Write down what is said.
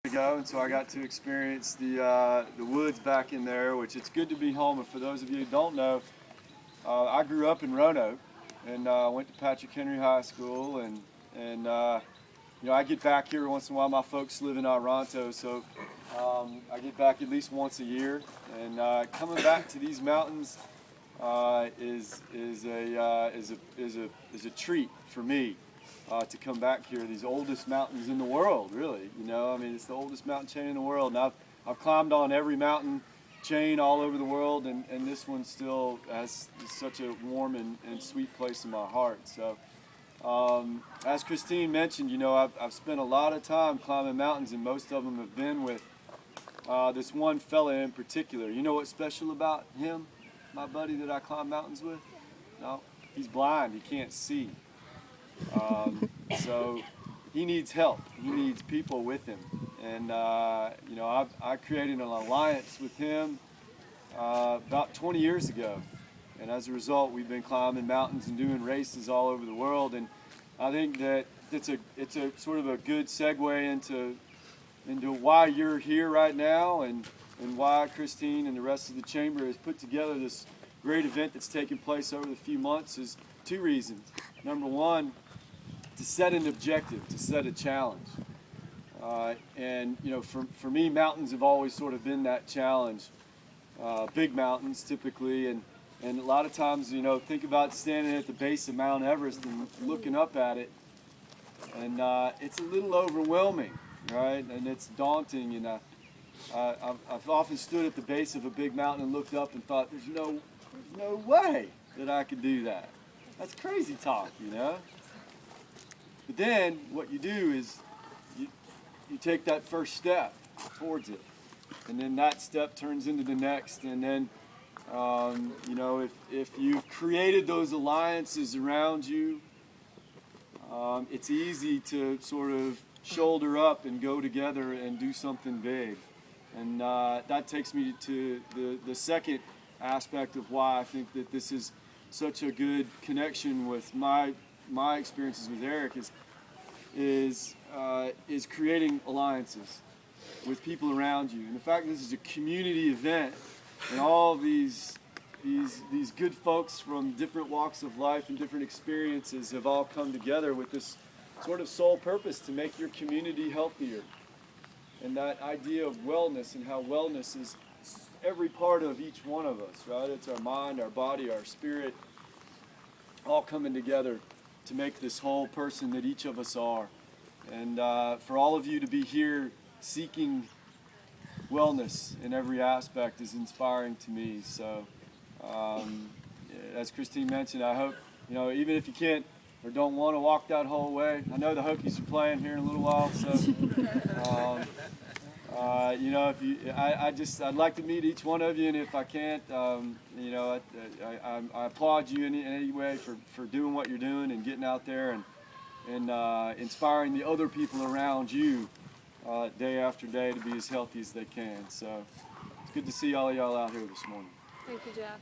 ago, and so I got to experience the woods back in there, which it's good to be home. And for those of you who don't know, I grew up in Roanoke and went to Patrick Henry High School, and you know, I get back here once in a while. My folks live in Toronto, so I get back at least once a year. And coming back to these mountains is a treat for me. To come back here, these oldest mountains in the world, really. You know, I mean, it's the oldest mountain chain in the world, and I've climbed on every mountain chain all over the world, and this one still has such a warm and sweet place in my heart. So, as Christine mentioned, you know, I've spent a lot of time climbing mountains, and most of them have been with this one fella in particular. You know what's special about him, my buddy that I climb mountains with? No, he's blind. He can't see. So he needs help. He needs people with him, and you know, I created an alliance with him about 20 years ago, and as a result, we've been climbing mountains and doing races all over the world. And I think that it's a sort of a good segue into why you're here right now, and why Christine and the rest of the chamber has put together this great event that's taken place over the few months. Is two reasons. Number one, to set an objective, to set a challenge. And you know, for me, mountains have always sort of been that challenge. Big mountains typically, and a lot of times, you know, think about standing at the base of Mount Everest and looking up at it, and it's a little overwhelming, right? And it's daunting. And I've often stood at the base of a big mountain and looked up and thought, there's no way that I could do that. That's crazy talk, you know? But then what you do is you take that first step towards it, and then that step turns into the next, and then you know, if you've created those alliances around you, it's easy to sort of shoulder up and go together and do something big. And that takes me to the second aspect of why I think that this is such a good connection with my experiences with Eric is creating alliances with people around you. And the fact that this is a community event, and all these good folks from different walks of life and different experiences have all come together with this sort of sole purpose to make your community healthier. And that idea of wellness, and how wellness is every part of each one of us, right? It's our mind, our body, our spirit, all coming together to make this whole person that each of us are. And for all of you to be here seeking wellness in every aspect is inspiring to me. So as Christine mentioned, I hope, you know, even if you can't or don't want to walk that whole way, I know the Hokies are playing here in a little while, so you know, if you, I'd like to meet each one of you, and if I can't, you know, I applaud you in any way for doing what you're doing and getting out there and inspiring the other people around you day after day to be as healthy as they can. So it's good to see all of y'all out here this morning. Thank you, Jeff.